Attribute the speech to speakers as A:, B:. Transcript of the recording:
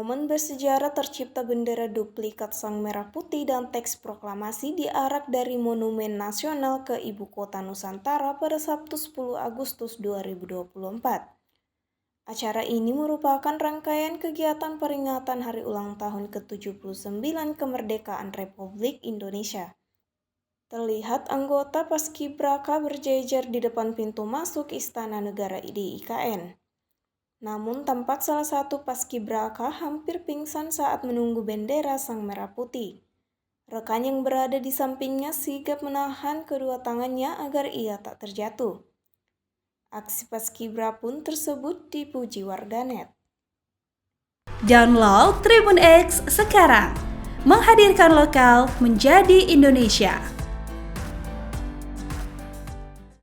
A: momen bersejarah tercipta bendera duplikat Sang Merah Putih dan teks proklamasi diarak dari Monumen Nasional ke Ibu Kota Nusantara pada Sabtu 10 Agustus 2024. Acara ini merupakan rangkaian kegiatan peringatan Hari Ulang Tahun ke-79 Kemerdekaan Republik Indonesia. Terlihat anggota Paskibraka berjejer di depan pintu masuk Istana Negara di IKN. Namun tampak salah satu paskibraka hampir pingsan saat menunggu bendera Sang Merah Putih. Rekan yang berada di sampingnya sigap menahan kedua tangannya agar ia tak terjatuh. Aksi paskibra pun tersebut dipuji warganet.
B: Download Tribun X sekarang, menghadirkan lokal menjadi Indonesia.